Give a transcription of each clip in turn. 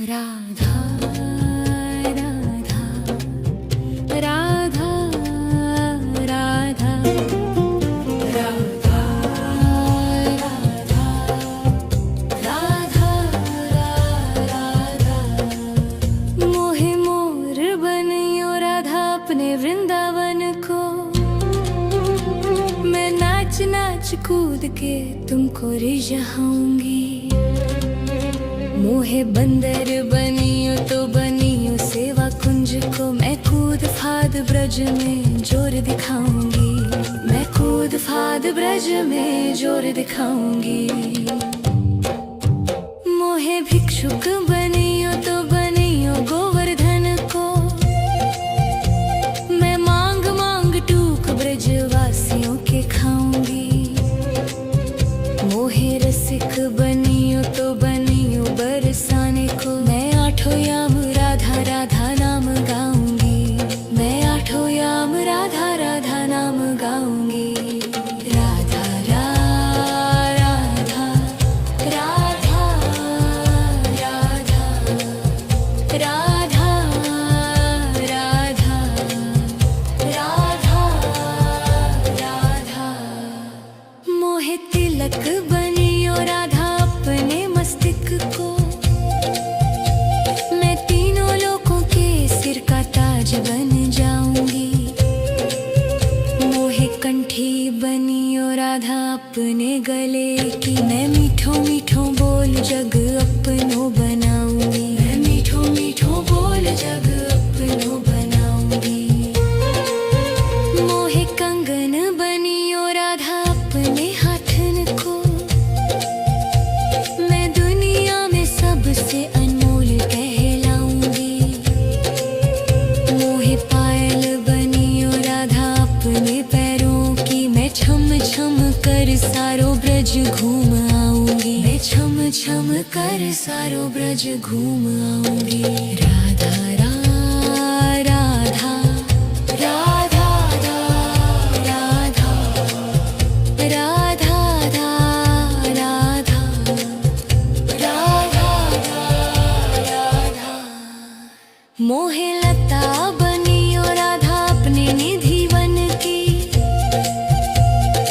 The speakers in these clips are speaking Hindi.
राधा राधा राधा राधा राधा राधा राधा मोहे मोर बनियो राधा अपने वृंदावन को। मैं नाच नाच कूद के तुमको रिझाऊंगी। मोहे बंदर बनियो तो बनियो सेवा कुंज को। मैं कूद फाद ब्रज में जोर दिखाऊंगी। मैं कूद फाद ब्रज में जोर दिखाऊंगी। मोहे भिक्षुक बनियो तो बनियो गोवर्धन को। मैं मांग मांग टूक ब्रजवासियों के खाऊंगी। मोहे रसिक बनियो तो बनियो बरसाने को। मैं आठों याम राधा राधा नाम गाऊंगी। मैं आठों याम राधा राधा नाम गाऊंगी। राधा राधा राधा राधा राधा राधा राधा राधा मोहे तिलक बनियो राधा अपने मस्तिष्क को। मैं तीनों लोगों के सिर का ताज बन जाऊंगी। मोहे कंठी बनियो राधा अपने गले की। मैं मीठो मीठो बोल जग अपनो बनाऊंगी। मैं मीठो मीठो बोल जग अपनो बनाऊंगी। मोहे कंगन बनियो राधा अपने हाथन को। मैं दुनिया में सबसे अनमोल कहलाऊंगी। मोहे पायल बनियो राधा अपने पैरों की। मैं छम छम कर सारो ब्रज घूम आऊंगी। मैं छम छम कर सारो ब्रज घूम आऊंगी। राधा राधा राधा राधा राधा राधा राधा राधा मोहे लता बनियो राधा अपने निधि वन की।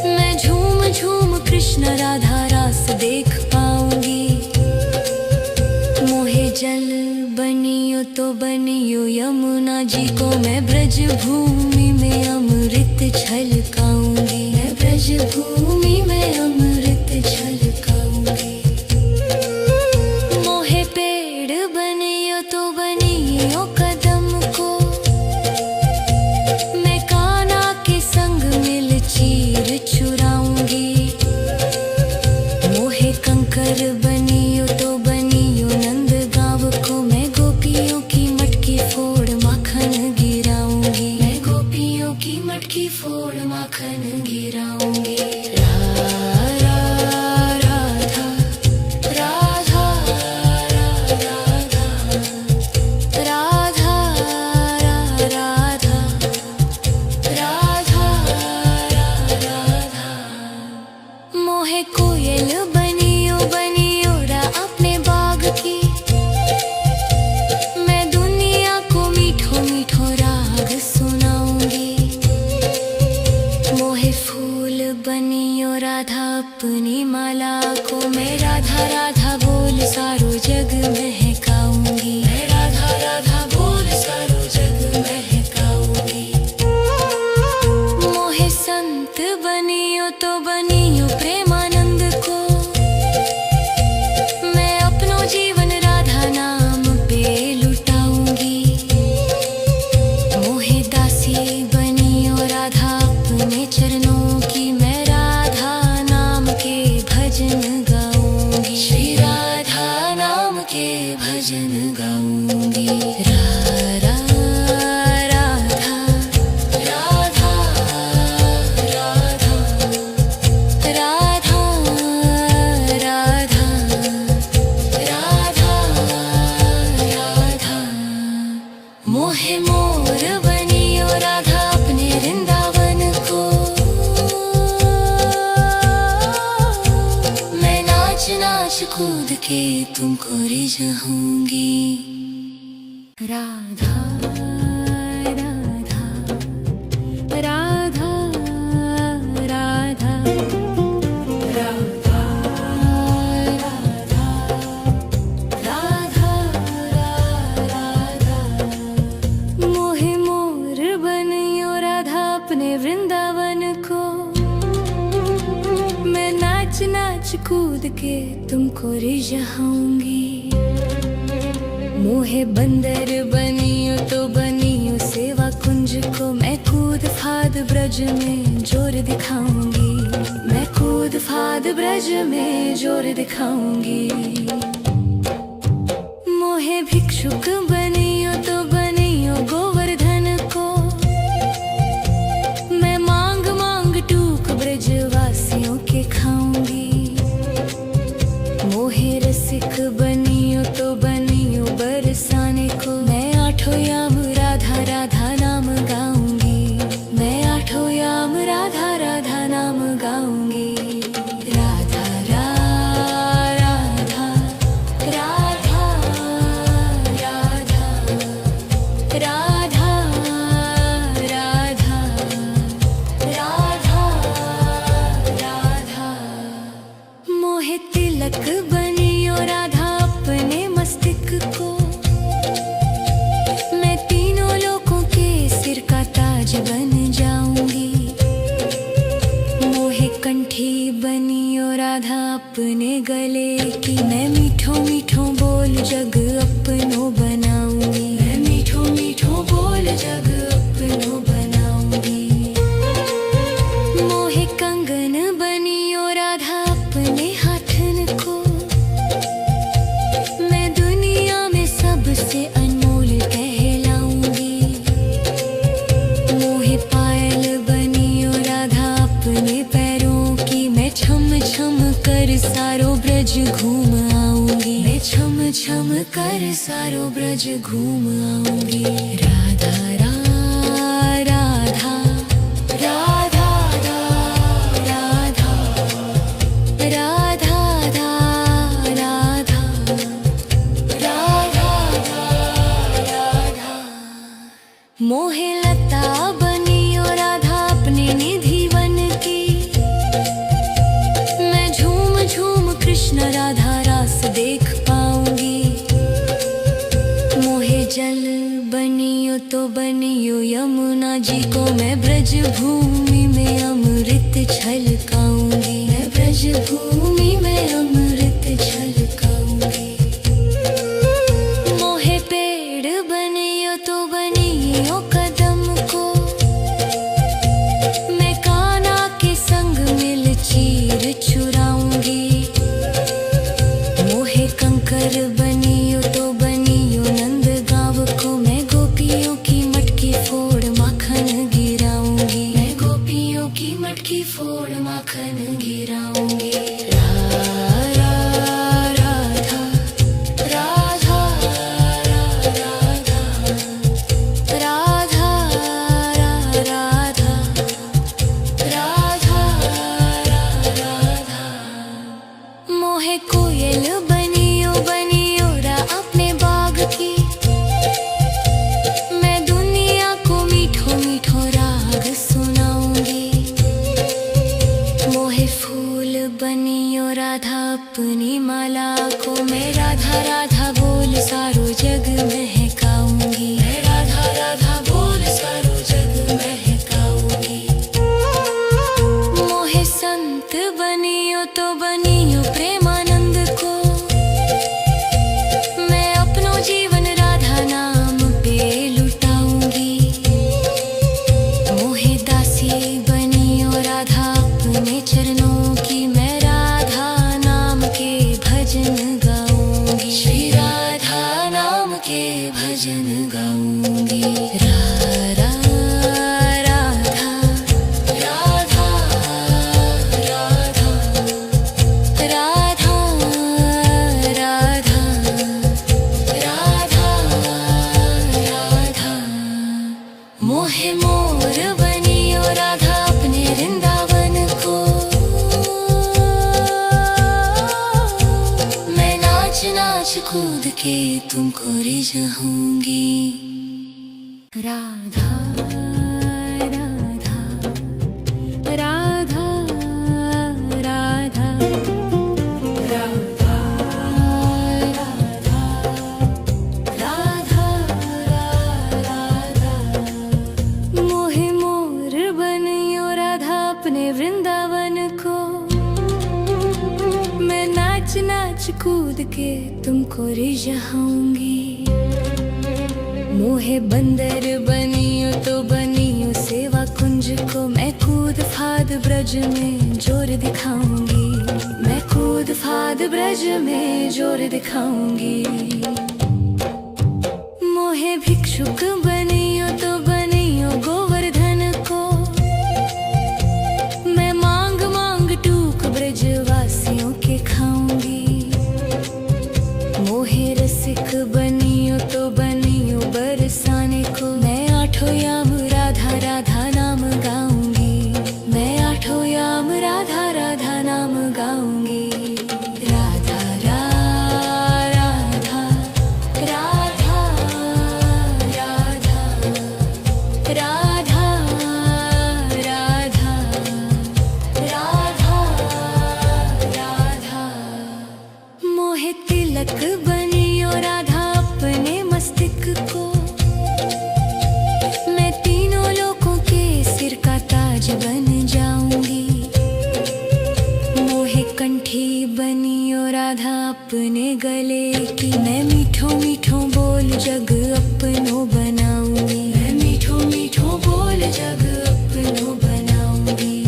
मैं झूम झूम कृष्ण राधा रास देख पाऊंगी। मोहे जल बनियो तो बनियो यमुना जी को। मैं ब्रज भूमि में अमृत छलकाऊंगी। मैं ब्रज भूमि में अमृत छलकाऊंगी। मोहे पेड़ बनियो तो बनियो कदम को। मैं कान्हा के संग मिल चीर चुराऊंगी। मोहे कंकर बनियो तो बनियो नंद गांव को। मैं गोपियों की मटकी फोड़ माखन गिराऊंगी। मैं गोपियों की मटकी फोड़ माखन गिराऊंगी। राधा राधा राधा राधा राधा राधा मोहे कोयल बनियो बनियो रा अपने बाग की। मैं दुनिया को मीठो मीठो राग सुनाऊंगी। मोहे फूल बनियो राधा अपनी माला को। मैं राधा राधा बोल सारो जग महकाऊंगी। मैं राधा राधा बोल सारो जग महकाऊंगी। मोहे संत बनियो तो बनियो प्रेमानंद को। मैं अपनो जीवन राधा नाम पे लुटाऊंगी। मोहे दासी बनियो राधा अपने चरणों की। मैं राधा नाम के भजन गाऊंगी। श्री राधा नाम के भजन गाऊंगी। राधा राधा राधा राधा राधा राधा राधा मोहे मोर बनियो राधा अपने वृंदावन को। मैं नाच नाच कूद के तुमको रिझाऊंगी। राधा राधा राधा राधा राधा राधा राधा मोहे मोर बनियो राधा अपने वृंदावन को। मैं नाच नाच कूद के तुमको रिझाऊंगी। मोहे बंदर बनियो तो बनियो सेवा कुंज को। मैं कूद फाद ब्रज में जोर दिखाऊंगी। मैं कूद फाद ब्रज में जोर दिखाऊंगी। मोहे भिक्षुक बनियो तो बनियो गोवर्धन को। मैं मांग मांग टूक ब्रजवासियों के खाऊंगी। मोहे रसिक बनियो तो बनियो बरसाने को। मैं आठों याम राधा राधा नाम गाऊंगी। मैं आठों याम राधा राधा नाम गाऊंगी। राधा राधा राधा राधा राधा राधा राधा राधा मोहे तिलक बनियो राधा अपने मस्तिष्क को। मैं तीनों लोगों के सिर का ताज बन जाऊंगी। मोहे कंठी बनियो राधा अपने गले की। मैं मीठो मीठो बोल जग अपनो बनाऊंगी। मैं मीठो मीठो बोल जग अपनो बनाऊंगी। मोहे कंगन बनियो राधा अपने हाथन को। मैं दुनिया में सबसे अनमोल कहलाऊंगी। मोहे पायल बनियो राधा अपने पैरों की। मैं छम छम कर सारो ब्रज घूम आऊंगी। मैं छम छम कर सारो ब्रज घूम आऊंगी। राधा राधा राधा राधा राधा राधा राधा राधा मोहे लता बनियो राधा अपने निधि वन की। मैं झूम झूम कृष्ण राधा रास देख पाऊंगी। मोहे जल बनियो तो बनियो यमुना जी को। मैं ब्रज भूमि में अमृत छलकाऊंगी। मैं ब्रज भूमि में अमृत छलकाऊंगी। मोहे पेड़ बनियो तो बनियो कदम को। मैं कान्हा के संग मिल चीर चुराऊंगी। मोहे कंकर बनियो तो बनियो नंद गांव को। मैं गोपियों की मटकी फोड़ माखन गिराऊंगी। मैं गोपियों की मटकी फोड़ माखन गिराऊंगी। राधा राधा राधा राधा राधा राधा राधा मोहे कोयल बनियो बनियो रा अपने बाग की। मैं दुनिया को मीठो मीठो राग सुनाऊंगी। मोहे फूल बनियो राधा अपनी माला को। मैं राधा राधा बोल सारो जग महकाऊंगी। मैं राधा राधा बोल सारो जग महकाऊंगी। मोहे संत बनियो तो बनियो प्रेमानंद को। मैं अपनो जीवन राधा नाम पे लुटाऊंगी। मोहे दासी बनियो राधा अपने चरणों की। मैं राधा नाम के भजन गाऊंगी। श्री राधा नाम के भजन गाऊंगी। राधा राधा राधा राधा राधा राधा राधा राधा मोहे मोर बनियो राधा अपने वृंदावन को। मैं नाच के तुमको रिझाऊंगी। राधा राधा राधा राधा राधा राधा राधा मोहे मोर बनियो राधा अपने वृंदावन को। मैं नाच नाच कूद के तुमको रिझाऊंगी। मोहे बंदर बनियो तो बनियो सेवा कुंज को। मैं कूद फाद ब्रज में जोर दिखाऊंगी। मैं कूद फाद ब्रज में जोर दिखाऊंगी। मोहे भिक्षुक बनियो तो बनियो गोवर्धन को। मैं मांग मांग टूक ब्रजवासियों के खाऊंगी। मोहे रसिक बनियो तो बनियो बरसाने को। मैं आठों याम राधा राधा नाम गाऊंगी। मैं आठों याम राधा राधा नाम गाऊंगी। राधा राधा राधा राधा राधा राधा राधा राधा मोहे तिलक बनियो राधा अपने मस्तिष्क को। मैं तीनों लोगों के सिर का ताज बन जाऊंगी। मोहे कंठी बनियो राधा अपने गले की। मैं मीठो मीठो बोल जग अपनो बनाऊंगी। मैं मीठो मीठो बोल जग अपनो बनाऊंगी।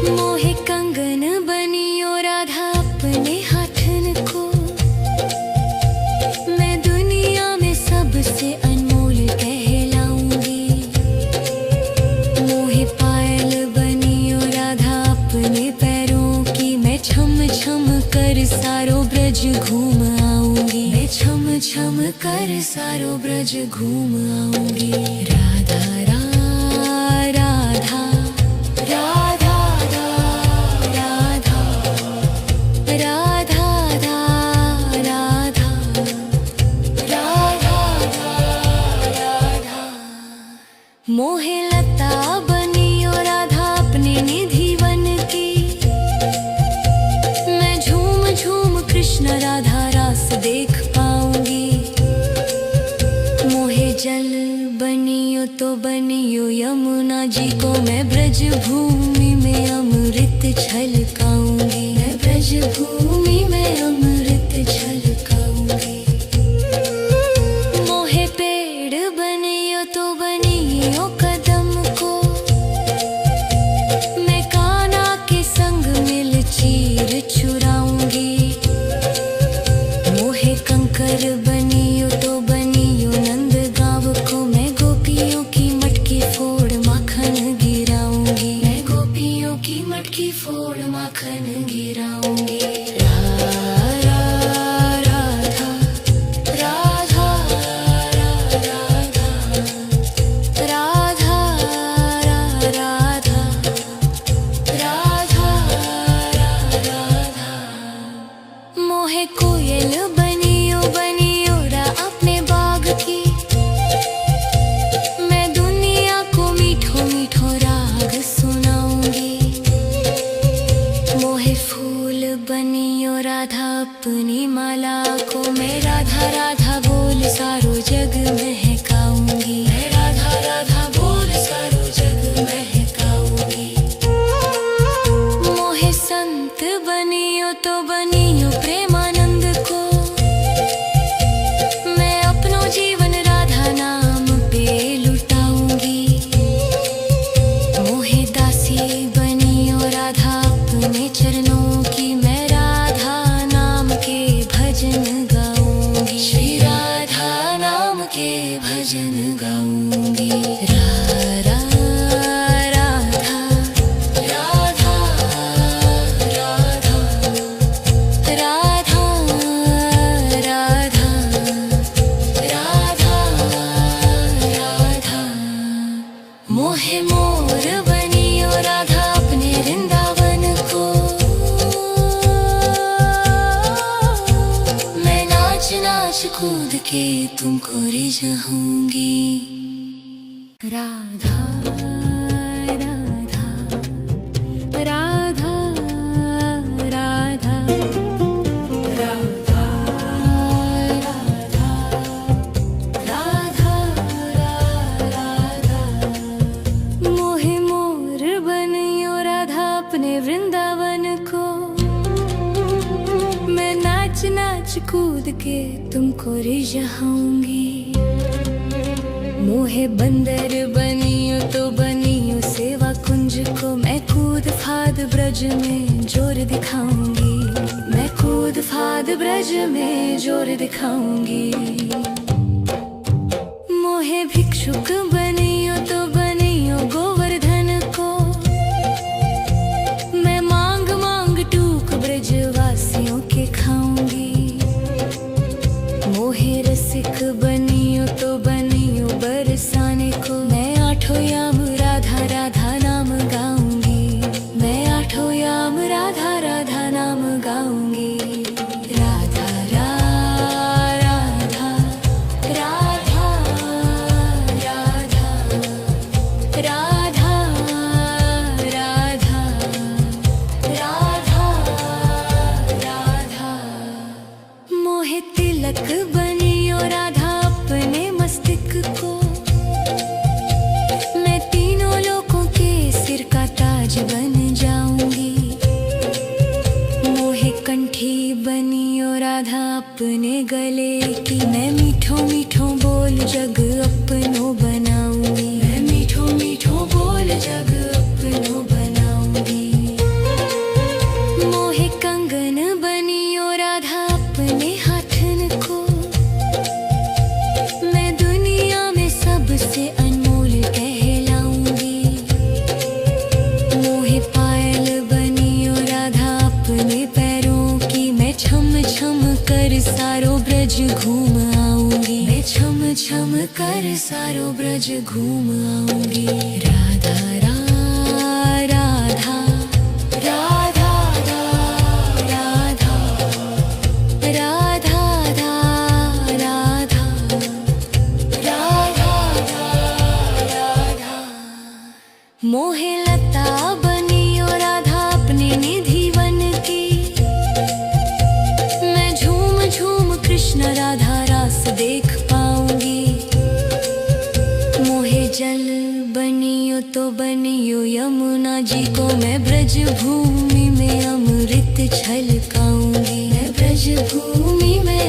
मोहे कंगन बनियो राधा अपने हाथन को। मैं दुनिया में सबसे अनमोल कहलाऊंगी। मोहे पायल बनियो राधा अपने पैरों की। मैं छम छम कर सारो ब्रज घूम आऊंगी। मैं छम छम कर सारो ब्रज घूम आऊंगी। राधा राधा राधा राधा राधा राधा राधा राधा मोहे लता बनियो राधा अपने निधि वन की। मैं झूम झूम कृष्ण राधा रास देख पाऊंगी। मोहे जल बनियो तो बनियो यमुना जी को। मैं ब्रज भूमि में अमृत छलकाऊंगी। मैं ब्रज भूमि में अमृत छलकाऊंगी। मोहे पेड़ बनियो तो बनियो कदम को। मैं कान्हा के संग मिल चीर चुराऊंगी। मोहे कंकर बनियो तो बनियो नंद गाँव को। मैं गोपियों की मटकी फोड़ माखन गिराऊंगी। मैं गोपियों की मटकी फोड़ माखन गिराऊंगी। राधा राधा राधा राधा राधा राधा मोहे कोयल बनियो बनियो कूद के तुमको रिझाऊंगी। राधा राधा राधा राधा राधा राधा राधा मोहे मोर बनियो राधा अपने वृंदावन को। मैं नाच नाच कूद के तुमको रिझाऊंगी। मोहे बंदर बनियो तो बनियो सेवा कुंज को। मैं कूद फाद ब्रज में जोर दिखाऊंगी। मैं कूद फाद ब्रज में जोर दिखाऊंगी। मोहे भिक्षुक बनियो तो बनियो गोवर्धन को। मैं मांग मांग टूक ब्रजवासियों के खाऊंगी। मोहे रसिक बनियो तो बनियो बरसाने को। मैं आठों याम राधा राधा नाम गाऊंगी। मैं आठों याम राधा राधा नाम गाऊंगी। राधा राधा राधा राधा राधा राधा राधा राधा मोहे तिलक बनियो राधा अपने मस्तक को। मैं तीनों लोगों के सिर का ताज बन जाऊंगी। मोहे कंठी बनियो राधा अपने गले की। मैं मीठो मीठो बोल जग अपनो बनाऊंगी। मैं मीठो मीठो बोल जग अपनो बनाऊंगी। मोहे कंगन बनियो राधा अपने हाथन को। मैं दुनिया में सबसे अनमोल कहलाऊंगी। मोहे पायल बनियो राधा अपने पैरों की। मैं छम छम कर सारो ब्रज घूम आऊंगी। मैं छम छम कर सारो ब्रज घूम आऊंगी। राधा राधा राधा राधा राधा राधा राधा राधा मोहे लता बनियो राधा अपने निधि वन की। मैं झूम झूम कृष्ण राधा रास देख पाऊंगी। मोहे जल बनियो तो बनियो यमुना जी को। मैं ब्रज भूमि में अमृत छलकाऊंगी। मैं ब्रज भूमि में